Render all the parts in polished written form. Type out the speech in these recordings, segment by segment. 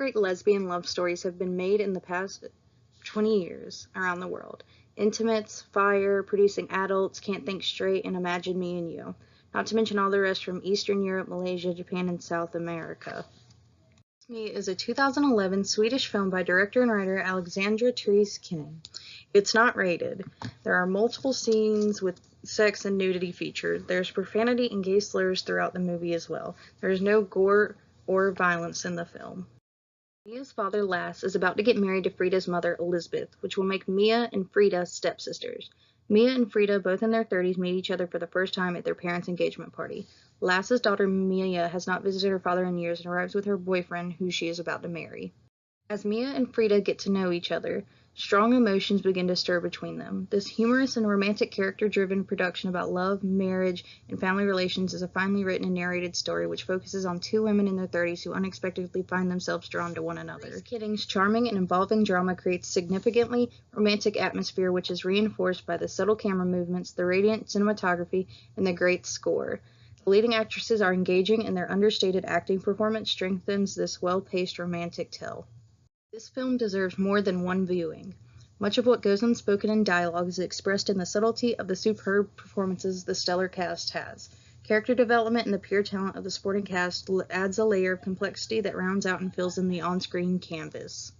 great lesbian love stories have been made in the past 20 years around the world. Intimates, Fire, Producing Adults, Can't Think Straight, and Imagine Me and You. Not to mention all the rest from Eastern Europe, Malaysia, Japan, and South America. Me is a 2011 Swedish film by director and writer Alexandra Therese Kinning. It's not rated. There are multiple scenes with sex and nudity featured. There's profanity and gay slurs throughout the movie as well. There's no gore or violence in the film. Mia's father, Lasse, is about to get married to Frida's mother, Elizabeth, which will make Mia and Frida stepsisters. Mia and Frida, both in their 30s, meet each other for the first time at their parents' engagement party. Lasse's daughter, Mia, has not visited her father in years and arrives with her boyfriend, who she is about to marry. As Mia and Frida get to know each other, strong emotions begin to stir between them. This humorous and romantic character-driven production about love, marriage, and family relations is a finely written and narrated story which focuses on two women in their 30s who unexpectedly find themselves drawn to one another. Grace Kidding's charming and involving drama creates significantly romantic atmosphere which is reinforced by the subtle camera movements, the radiant cinematography, and the great score. The leading actresses are engaging and their understated acting performance strengthens this well-paced romantic tale. This film deserves more than one viewing. Much of what goes unspoken in dialogue is expressed in the subtlety of the superb performances the stellar cast has. Character development and the pure talent of the supporting cast adds a layer of complexity that rounds out and fills in the on-screen canvas.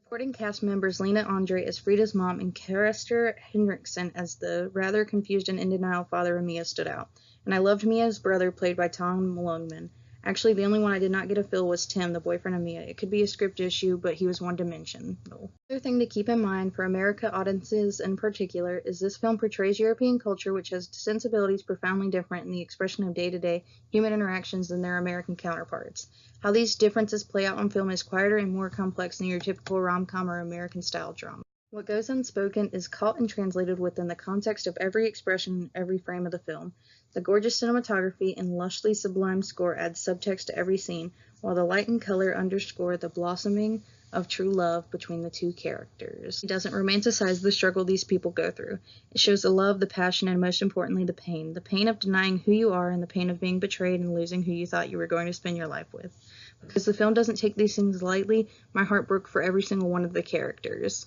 Supporting cast members Lena Andre as Frida's mom and Christer Henriksen as the rather confused and in denial father of Mia stood out. And I loved Mia's brother, played by Tom Lungman. Actually, the only one I did not get a feel was Tim, the boyfriend of Mia. It could be a script issue, but he was one-dimensional. Another thing to keep in mind for America audiences in particular is this film portrays European culture which has sensibilities profoundly different in the expression of day-to-day human interactions than their American counterparts. How these differences play out on film is quieter and more complex than your typical rom-com or American-style drama. What goes unspoken is caught and translated within the context of every expression in every frame of the film. The gorgeous cinematography and lushly sublime score add subtext to every scene, while the light and color underscore the blossoming of true love between the two characters. It doesn't romanticize the struggle these people go through. It shows the love, the passion, and most importantly, the pain. The pain of denying who you are and the pain of being betrayed and losing who you thought you were going to spend your life with. Because the film doesn't take these things lightly, my heart broke for every single one of the characters.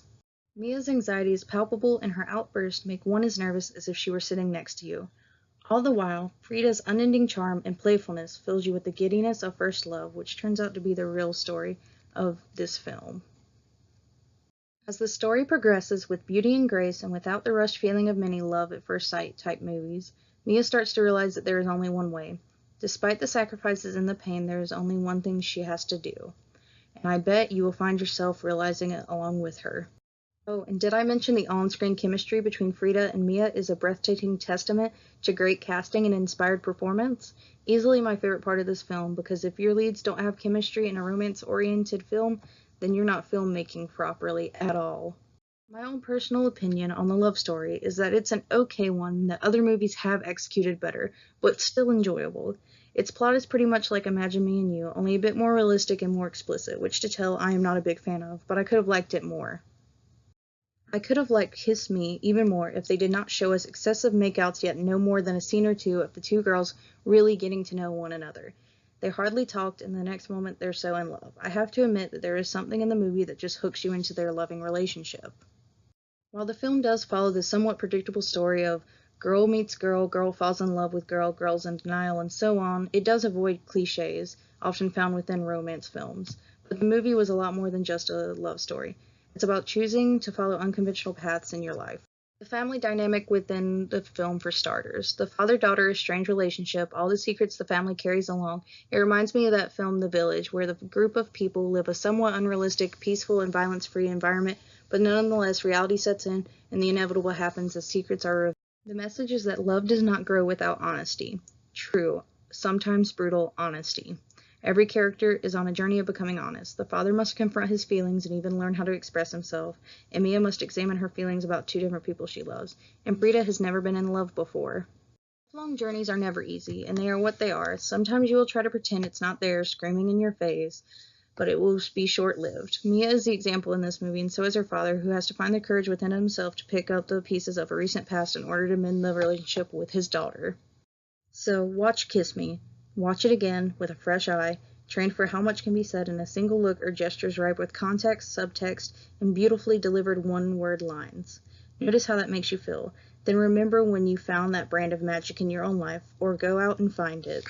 Mia's anxiety is palpable and her outbursts make one as nervous as if she were sitting next to you. All the while, Frida's unending charm and playfulness fills you with the giddiness of first love, which turns out to be the real story of this film. As the story progresses with beauty and grace and without the rushed feeling of many love at first sight type movies, Mia starts to realize that there is only one way. Despite the sacrifices and the pain, there is only one thing she has to do. And I bet you will find yourself realizing it along with her. Oh, and did I mention the on-screen chemistry between Frida and Mia is a breathtaking testament to great casting and inspired performance? Easily my favorite part of this film, because if your leads don't have chemistry in a romance-oriented film, then you're not filmmaking properly at all. My own personal opinion on the love story is that it's an okay one that other movies have executed better, but still enjoyable. Its plot is pretty much like Imagine Me and You, only a bit more realistic and more explicit, which to tell I am not a big fan of, but I could have liked it more. I could have liked Kiss Me even more if they did not show us excessive makeouts yet no more than a scene or two of the two girls really getting to know one another. They hardly talked and the next moment they're so in love. I have to admit that there is something in the movie that just hooks you into their loving relationship. While the film does follow the somewhat predictable story of girl meets girl, girl falls in love with girl, girl's in denial, and so on, it does avoid cliches, often found within romance films. But the movie was a lot more than just a love story. It's about choosing to follow unconventional paths in your life. The family dynamic within the film for starters. The father-daughter estranged relationship, all the secrets the family carries along. It reminds me of that film The Village, where the group of people live a somewhat unrealistic, peaceful, and violence-free environment, but nonetheless reality sets in and the inevitable happens as secrets are revealed. The message is that love does not grow without honesty. True, sometimes brutal honesty. Every character is on a journey of becoming honest. The father must confront his feelings and even learn how to express himself, and Mia must examine her feelings about two different people she loves. And Frida has never been in love before. Long journeys are never easy, and they are what they are. Sometimes you will try to pretend it's not there, screaming in your face, but it will be short-lived. Mia is the example in this movie, and so is her father, who has to find the courage within himself to pick up the pieces of a recent past in order to mend the relationship with his daughter. So, watch Kiss Me. Watch it again with a fresh eye, Trained for how much can be said in a single look or gestures ripe with context, subtext, and beautifully delivered one-word lines. Notice how that makes you feel. Then remember when you found that brand of magic in your own life, or go out and find it.